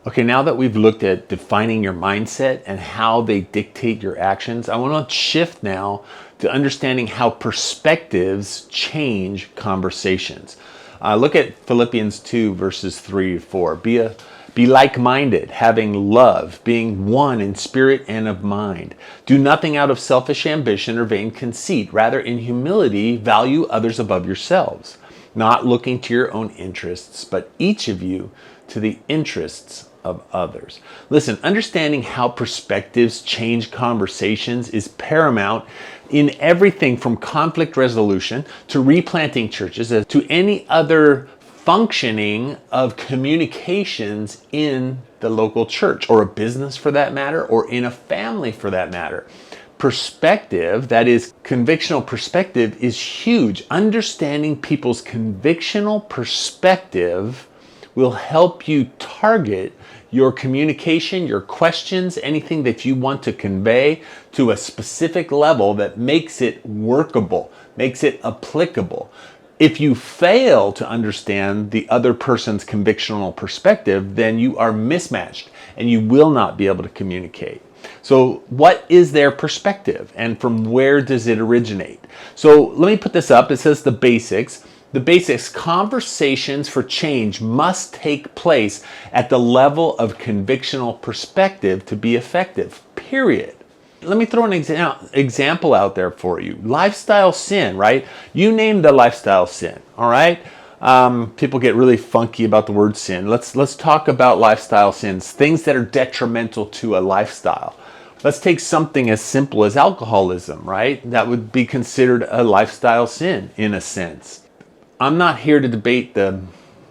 Okay, now that we've looked at defining your mindset and how they dictate your actions, I want to shift now to understanding how perspectives change conversations. Look at Philippians 2, verses 3 to 4. Be like-minded, having love, being one in spirit and of mind. Do nothing out of selfish ambition or vain conceit. Rather, in humility, value others above yourselves, not looking to your own interests, but each of you to the interests of others. Listen, understanding how perspectives change conversations is paramount in everything from conflict resolution to replanting churches to any other functioning of communications in the local church or a business for that matter, or in a family for that matter. Perspective, that is convictional perspective, is huge. Understanding people's convictional perspective will help you target your communication, your questions, anything that you want to convey to a specific level that makes it workable, makes it applicable. If you fail to understand the other person's convictional perspective, then you are mismatched and you will not be able to communicate. So what is their perspective and from where does it originate? So let me put this up. It says the basics. The basics: conversations for change must take place at the level of convictional perspective to be effective, period. Let me throw an example out there for you. Lifestyle sin, right? You name the lifestyle sin, all right? People get really funky about the word sin. Let's talk about lifestyle sins, things that are detrimental to a lifestyle. Let's take something as simple as alcoholism, right? That would be considered a lifestyle sin in a sense. I'm not here to debate the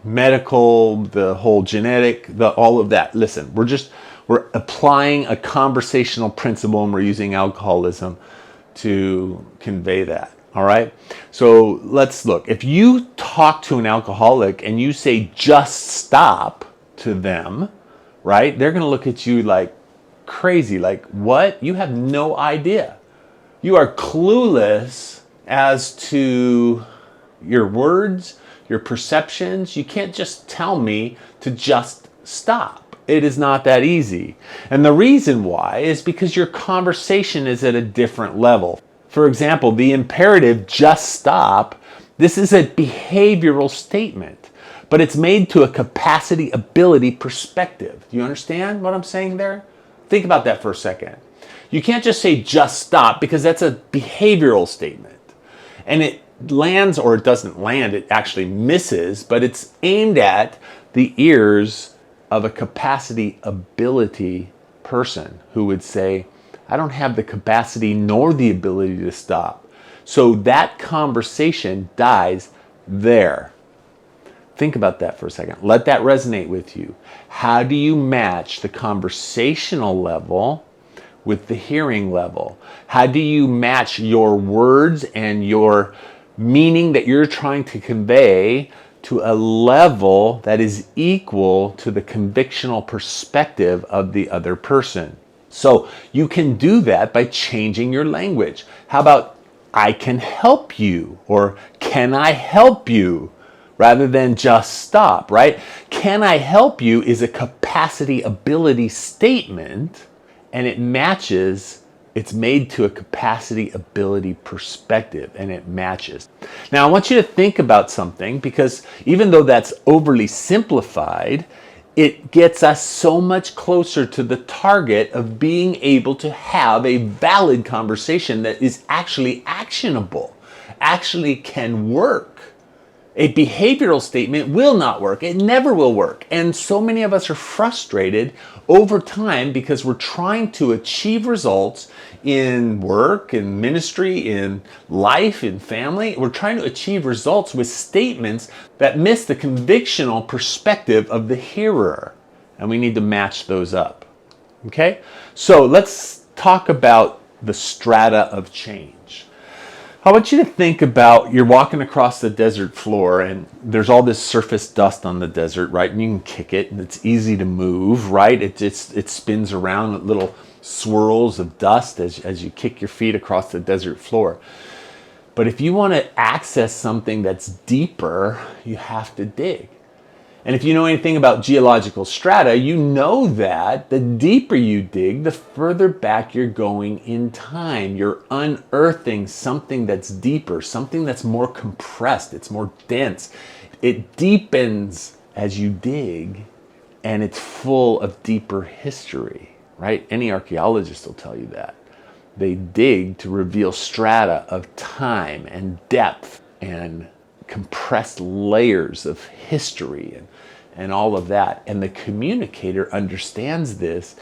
medical, the whole genetic, all of that. Listen, we're applying a conversational principle and we're using alcoholism to convey that. All right. So let's look. If you talk to an alcoholic and you say just stop to them, right? They're going to look at you like crazy. Like, what? You have no idea. You are clueless as to your words, your perceptions. You can't just tell me to just stop. It is not that easy. And the reason why is because your conversation is at a different level. For example, the imperative just stop, this is a behavioral statement, but it's made to a capacity, ability, perspective. Do you understand what I'm saying there? Think about that for a second. You can't just say just stop because that's a behavioral statement. And it lands, or it doesn't land, it actually misses, but it's aimed at the ears of a capacity, ability person who would say, I don't have the capacity nor the ability to stop. So that conversation dies there. Think about that for a second. Let that resonate with you. How do you match the conversational level with the hearing level? How do you match your words and your meaning that you're trying to convey to a level that is equal to the convictional perspective of the other person? So you can do that by changing your language. How about I can help you, or can I help you, rather than just stop, right? Can I help you is a capacity ability statement, and it matches, it's made to a capacity ability perspective, and it matches. Now I want you to think about something, because even though that's overly simplified, it gets us so much closer to the target of being able to have a valid conversation that is actually actionable, actually can work. A behavioral statement will not work. It never will work. And so many of us are frustrated over time because we're trying to achieve results in work, in ministry, in life, in family. We're trying to achieve results with statements that miss the convictional perspective of the hearer. And we need to match those up. Okay? So let's talk about the strata of change. I want you to think about, you're walking across the desert floor and there's all this surface dust on the desert, right? And you can kick it and it's easy to move, right? It spins around with little swirls of dust as you kick your feet across the desert floor. But if you want to access something that's deeper, you have to dig. And if you know anything about geological strata, you know that the deeper you dig, the further back you're going in time. You're unearthing something that's deeper, something that's more compressed, it's more dense. It deepens as you dig, and it's full of deeper history, right? Any archaeologist will tell you that. They dig to reveal strata of time and depth and compressed layers of history and all of that. And the communicator understands this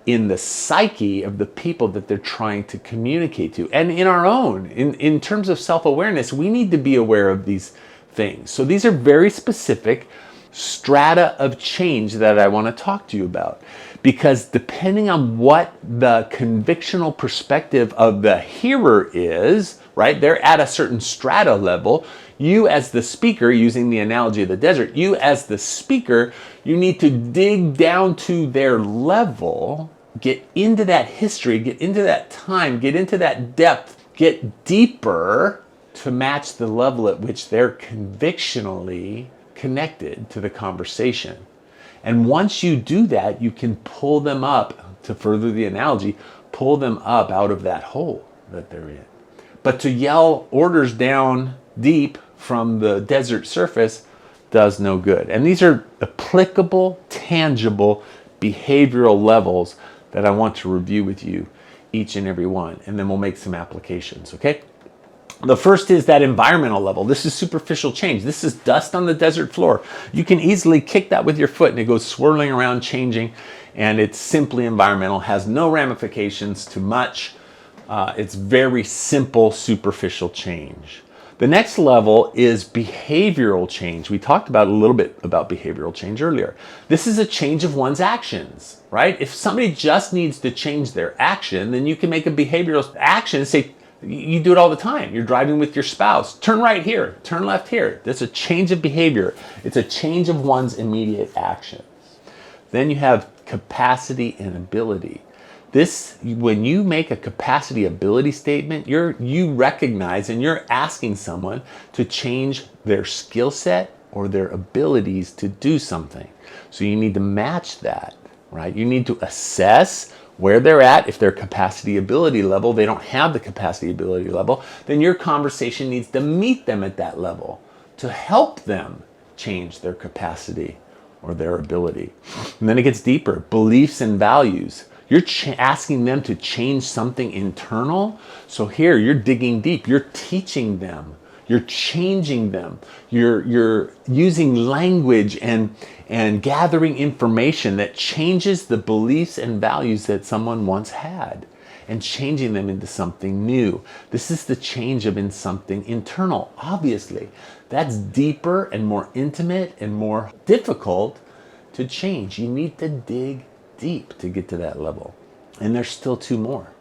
in the psyche of the people that they're trying to communicate to. And in our own, in terms of self-awareness, we need to be aware of these things. So these are very specific strata of change that I want to talk to you about. Because depending on what the convictional perspective of the hearer is, right, they're at a certain strata level. You as the speaker, using the analogy of the desert, you as the speaker, you need to dig down to their level, get into that history, get into that time, get into that depth, get deeper to match the level at which they're convictionally connected to the conversation. And once you do that, you can pull them up, to further the analogy, pull them up out of that hole that they're in. But to yell orders down deep from the desert surface does no good. And these are applicable, tangible, behavioral levels that I want to review with you, each and every one. And then we'll make some applications, okay? The first is that environmental level. This is superficial change. This is dust on the desert floor. You can easily kick that with your foot and it goes swirling around, changing, and it's simply environmental, has no ramifications to much. It's very simple, superficial change. The next level is behavioral change. We talked about a little bit about behavioral change earlier. This is a change of one's actions, right? If somebody just needs to change their action, then you can make a behavioral action and say, you do it all the time. You're driving with your spouse. Turn right here, turn left here. That's a change of behavior. It's a change of one's immediate actions. Then you have capacity and ability. This, when you make a capacity ability statement, you recognize and you're asking someone to change their skill set or their abilities to do something. So you need to match that, right? You need to assess where they're at. If their capacity ability level, they don't have the capacity ability level, then your conversation needs to meet them at that level to help them change their capacity or their ability. And then it gets deeper, beliefs and values. You're asking them to change something internal. So here you're digging deep, you're teaching them, you're changing them, you're using language and gathering information that changes the beliefs and values that someone once had and changing them into something new. This is the change of in something internal. Obviously, that's deeper and more intimate and more difficult to change. You need to dig deep to get to that level. And there's still two more.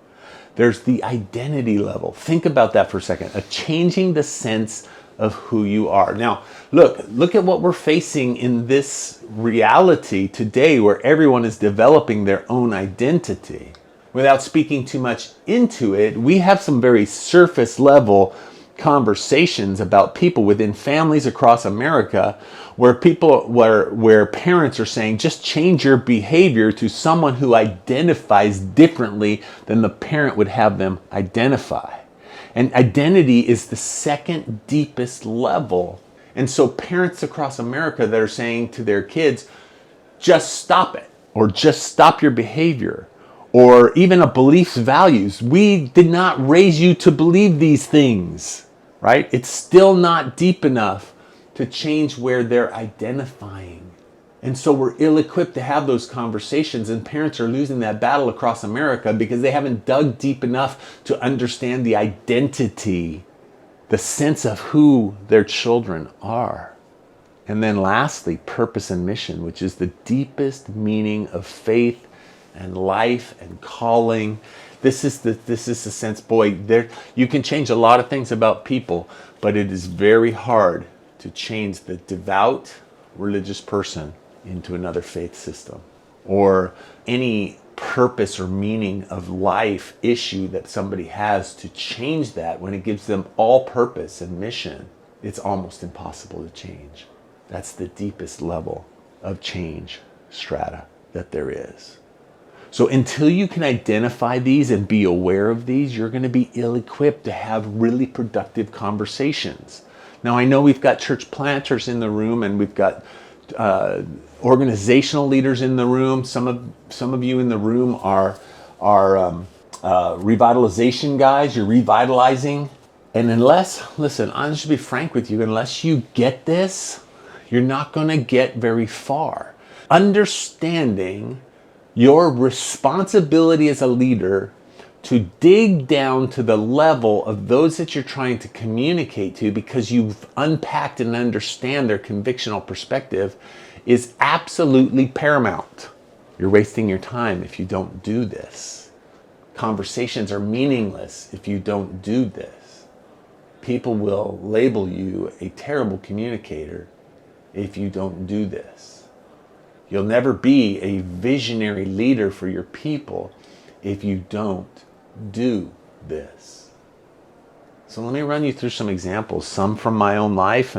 There's the identity level. Think about that for a second. Changing the sense of who you are. Now, look at what we're facing in this reality today where everyone is developing their own identity. Without speaking too much into it, we have some very surface level conversations about people within families across America where parents are saying, just change your behavior to someone who identifies differently than the parent would have them identify. And identity is the second deepest level. And so parents across America that are saying to their kids, just stop it, or just stop your behavior, or even a beliefs, values. We did not raise you to believe these things, right? It's still not deep enough to change where they're identifying. And so we're ill-equipped to have those conversations, and parents are losing that battle across America because they haven't dug deep enough to understand the identity, the sense of who their children are. And then lastly, purpose and mission, which is the deepest meaning of faith and life and calling. This is the sense, boy, you can change a lot of things about people, but it is very hard to change the devout religious person into another faith system, or any purpose or meaning of life issue that somebody has. To change that when it gives them all purpose and mission, it's almost impossible to change. That's the deepest level of change strata that there is. So until you can identify these and be aware of these, you're going to be ill-equipped to have really productive conversations. Now, I know we've got church planters in the room, and we've got organizational leaders in the room. Some of you in the room are revitalization guys. You're revitalizing. And listen, I'm just to be frank with you, unless you get this, you're not going to get very far. Understanding your responsibility as a leader to dig down to the level of those that you're trying to communicate to, because you've unpacked and understand their convictional perspective, is absolutely paramount. You're wasting your time if you don't do this. Conversations are meaningless if you don't do this. People will label you a terrible communicator if you don't do this. You'll never be a visionary leader for your people if you don't do this. So let me run you through some examples, some from my own life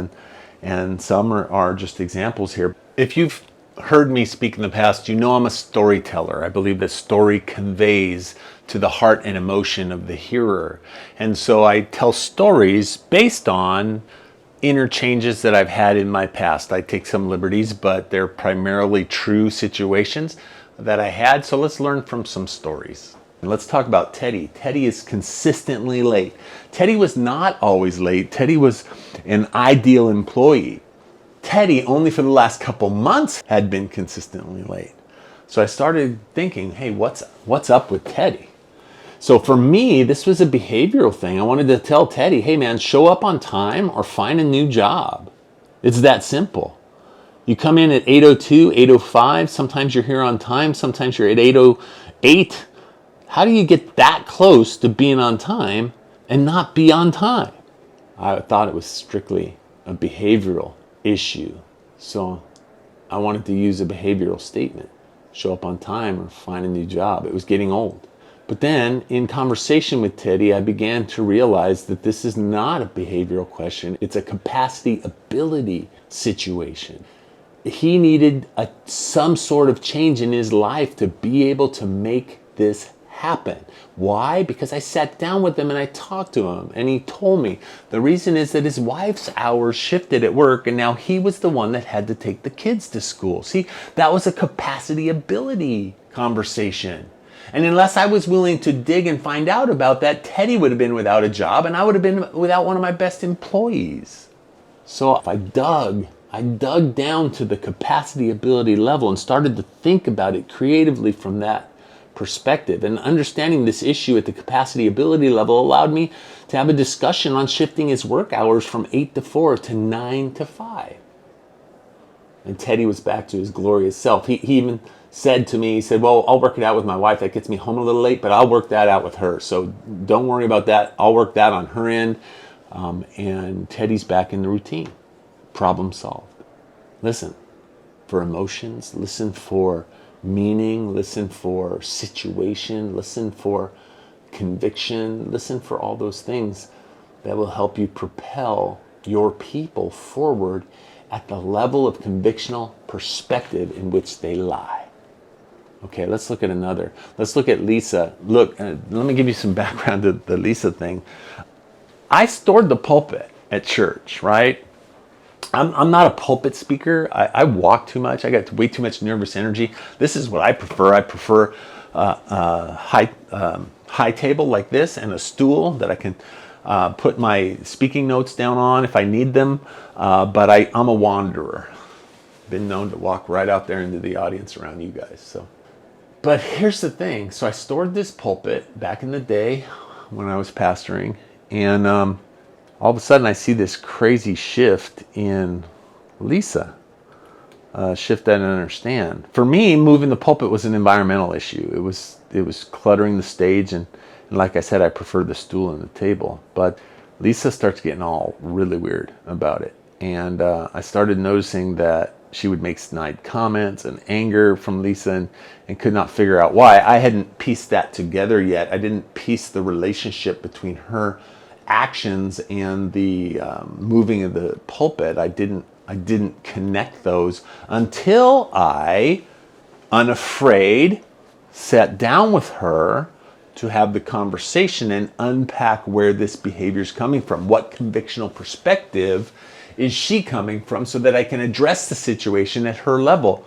and some are just examples here. If you've heard me speak in the past, you know I'm a storyteller. I believe that story conveys to the heart and emotion of the hearer. And so I tell stories based on interchanges that I've had in my past. I take some liberties, but they're primarily true situations that I had. So let's learn from some stories. And let's talk about Teddy. Teddy is consistently late. Teddy was not always late. Teddy was an ideal employee. Teddy, only for the last couple months, had been consistently late. So I started thinking, hey, what's up with Teddy? So for me, this was a behavioral thing. I wanted to tell Teddy, hey man, show up on time or find a new job. It's that simple. You come in at 8:02, 8:05, sometimes you're here on time, sometimes you're at 8:08. How do you get that close to being on time and not be on time? I thought it was strictly a behavioral issue. So I wanted to use a behavioral statement. Show up on time or find a new job. It was getting old. But then in conversation with Teddy, I began to realize that this is not a behavioral question. It's a capacity ability situation. He needed some sort of change in his life to be able to make this happen. Why? Because I sat down with him and I talked to him, and he told me the reason is that his wife's hours shifted at work, and now he was the one that had to take the kids to school. See, that was a capacity ability conversation. And unless I was willing to dig and find out about that, Teddy would have been without a job, and I would have been without one of my best employees. So if I dug down to the capacity ability level and started to think about it creatively from that perspective. And understanding this issue at the capacity ability level allowed me to have a discussion on shifting his work hours from 8 to 4 to 9 to 5. And Teddy was back to his glorious self. He even said to me, he said, well, I'll work it out with my wife. That gets me home a little late, but I'll work that out with her. So don't worry about that. I'll work that on her end. And Teddy's back in the routine. Problem solved. Listen for emotions. Listen for meaning. Listen for situation. Listen for conviction. Listen for all those things that will help you propel your people forward at the level of convictional perspective in which they lie. Okay, let's look at another. Let's look at Lisa. Look, let me give you some background to the Lisa thing. I stored the pulpit at church, right? I'm not a pulpit speaker. I walk too much. I got way too much nervous energy. This is what I prefer. I prefer high table like this and a stool that I can put my speaking notes down on if I need them. But I'm a wanderer. Been known to walk right out there into the audience around you guys. So, but here's the thing. So I stored this pulpit back in the day when I was pastoring, and all of a sudden I see this crazy shift in Lisa. Shift I didn't understand. For me, moving the pulpit was an environmental issue. It was cluttering the stage, and like I said, I prefer the stool and the table. But Lisa starts getting all really weird about it. And I started noticing that she would make snide comments and anger from Lisa and could not figure out why. I hadn't pieced that together yet. I didn't piece the relationship between her actions and the moving of the pulpit. I didn't I didn't connect those until I, unafraid, sat down with her to have the conversation and unpack where this behavior is coming from. What convictional perspective is she coming from, so that I can address the situation at her level?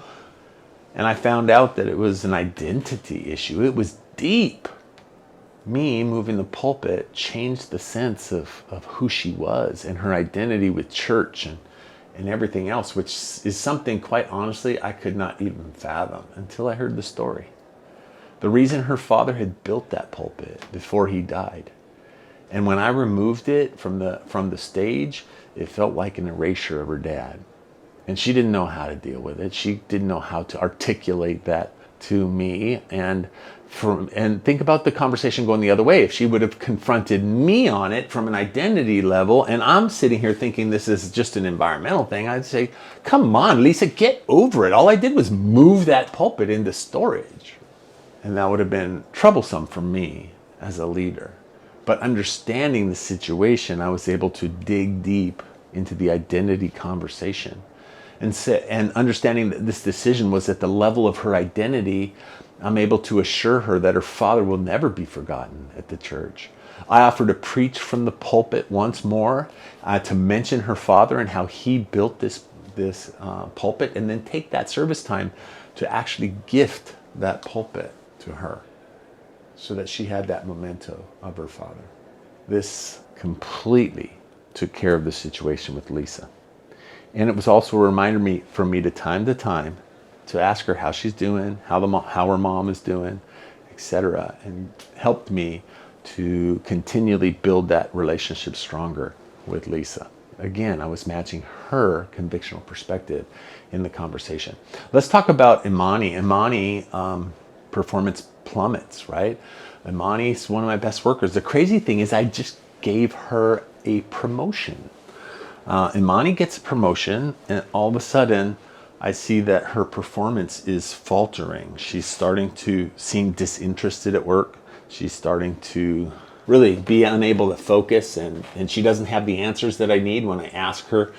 And I found out that it was an identity issue. It was deep. Me moving the pulpit changed the sense of who she was and her identity with church and everything else, which is something, quite honestly, I could not even fathom until I heard the story. The reason her father had built that pulpit before he died. And when I removed it from the stage, it felt like an erasure of her dad. And she didn't know how to deal with it. She didn't know how to articulate that to me. And think about the conversation going the other way. If she would have confronted me on it from an identity level, and I'm sitting here thinking this is just an environmental thing, I'd say, come on, Lisa, get over it. All I did was move that pulpit into storage. And that would have been troublesome for me as a leader. But understanding the situation, I was able to dig deep into the identity conversation. And understanding that this decision was at the level of her identity, I'm able to assure her that her father will never be forgotten at the church. I offered to preach from the pulpit once more, to mention her father and how he built this pulpit, and then take that service time to actually gift that pulpit to her, so that she had that memento of her father. This completely took care of the situation with Lisa. And it was also a reminder for me to time to ask her how she's doing, how her mom is doing, etc., and helped me to continually build that relationship stronger with Lisa. Again, I was matching her convictional perspective in the conversation. Let's talk about Imani. Imani, performance plummets, right? Imani's one of my best workers. The crazy thing is I just gave her a promotion. Imani gets a promotion, and all of a sudden I see that her performance is faltering. She's starting to seem disinterested at work. She's starting to really be unable to focus, and she doesn't have the answers that I need when I ask her.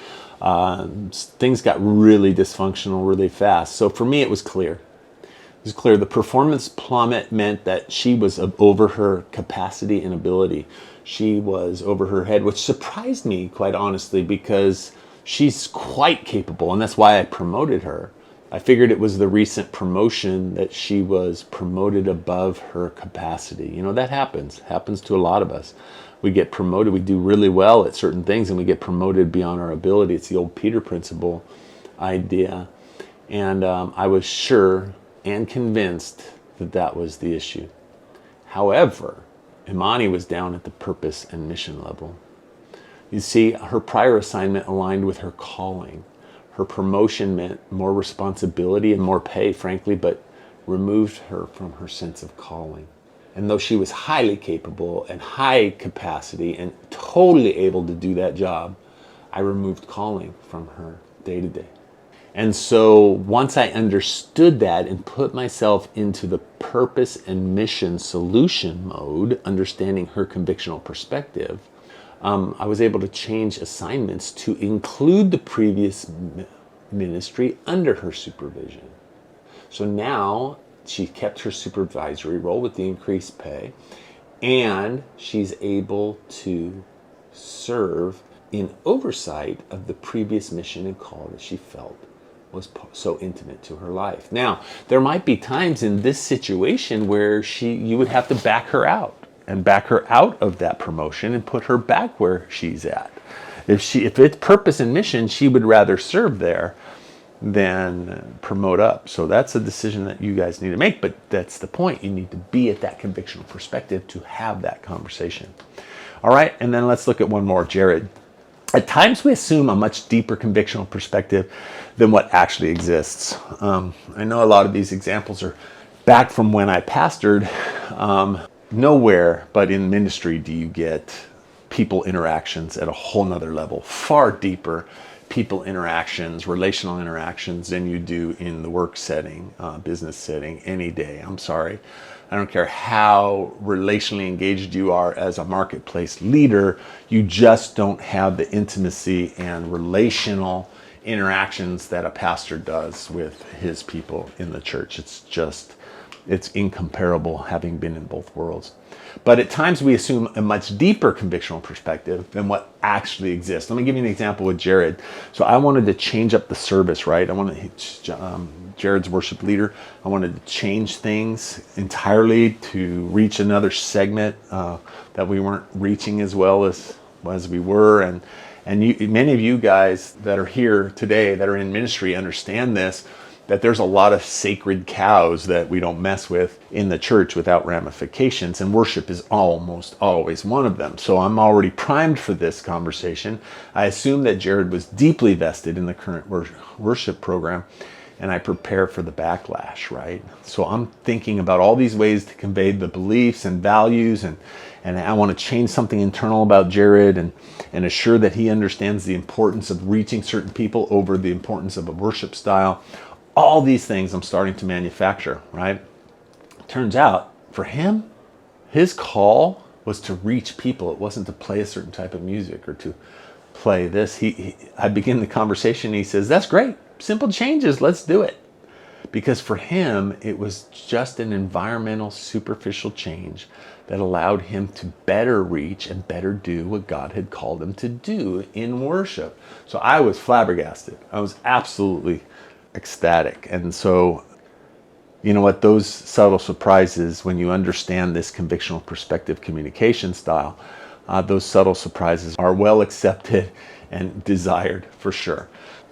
Things got really dysfunctional really fast. So for me, it was clear. It was clear the performance plummet meant that she was over her capacity and ability. She was over her head, which surprised me, quite honestly, because she's quite capable, and that's why I promoted her. I figured it was the recent promotion that she was promoted above her capacity. You know, that happens to a lot of us. We get promoted, we do really well at certain things, and we get promoted beyond our ability. It's the old Peter Principle idea. And I was sure and convinced that that was the issue. However, Imani was down at the purpose and mission level. You see, her prior assignment aligned with her calling. Her promotion meant more responsibility and more pay, frankly, but removed her from her sense of calling. And though she was highly capable and high capacity and totally able to do that job, I removed calling from her day to day. And so once I understood that and put myself into the purpose and mission solution mode, understanding her convictional perspective, I was able to change assignments to include the previous ministry under her supervision. So now she kept her supervisory role with the increased pay, and she's able to serve in oversight of the previous mission and call that she felt was so intimate to her life. Now, there might be times in this situation where you would have to back her out of that promotion and put her back where she's at. If it's purpose and mission, she would rather serve there than promote up. So that's a decision that you guys need to make, but that's the point. You need to be at that convictional perspective to have that conversation. All right, and then let's look at one more, Jared. At times we assume a much deeper convictional perspective than what actually exists. I know a lot of these examples are back from when I pastored. Nowhere but in ministry do you get people interactions at a whole nother level, far deeper people interactions, relational interactions than you do in the work setting, business setting, any day. I'm sorry. I don't care how relationally engaged you are as a marketplace leader, you just don't have the intimacy and relational interactions that a pastor does with his people in the church. It's incomparable, having been in both worlds. But at times we assume a much deeper convictional perspective than what actually exists. Let me give you an example with Jared. So I wanted to change up the service, right? Jared's worship leader. I wanted to change things entirely to reach another segment that we weren't reaching as well as we were. And many of you guys that are here today that are in ministry understand this, that there's a lot of sacred cows that we don't mess with in the church without ramifications, and worship is almost always one of them. So I'm already primed for this conversation. I assume that Jared was deeply vested in the current worship program, and I prepare for the backlash, right? So I'm thinking about all these ways to convey the beliefs and values, and I want to change something internal about Jared and assure that he understands the importance of reaching certain people over the importance of a worship style. All these things I'm starting to manufacture, right? Turns out, for him, his call was to reach people. It wasn't to play a certain type of music or to play this. I begin the conversation, and he says, "That's great. Simple changes. Let's do it." Because for him, it was just an environmental, superficial change that allowed him to better reach and better do what God had called him to do in worship. So I was flabbergasted. I was absolutely ecstatic. And so, you know what, those subtle surprises, when you understand this convictional perspective communication style, those subtle surprises are well accepted and desired for sure.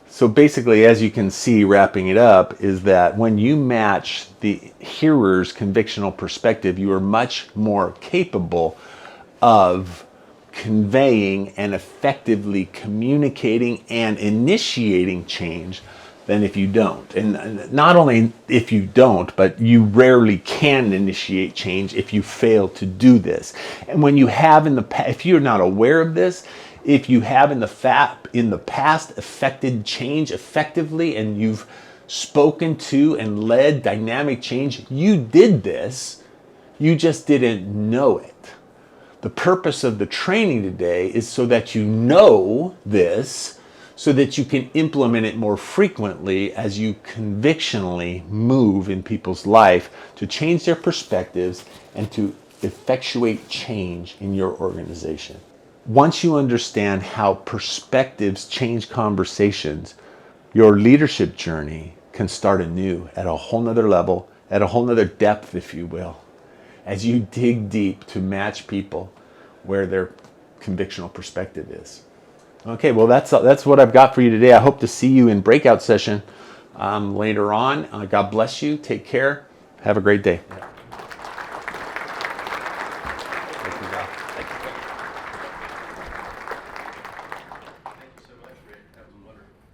So basically, as you can see, wrapping it up, is that when you match the hearer's convictional perspective, you are much more capable of conveying and effectively communicating and initiating change than if you don't. And not only if you don't, but you rarely can initiate change if you fail to do this. And when you have if you're not aware of this, if you have in the past affected change effectively, and you've spoken to and led dynamic change, you did this, you just didn't know it. The purpose of the training today is so that you know this, so that you can implement it more frequently as you convictionally move in people's life to change their perspectives and to effectuate change in your organization. Once you understand how perspectives change conversations, your leadership journey can start anew at a whole nother level, at a whole nother depth, if you will, as you dig deep to match people where their convictional perspective is. Okay, well, that's what I've got for you today. I hope to see you in breakout session later on. God bless you. Take care. Have a great day.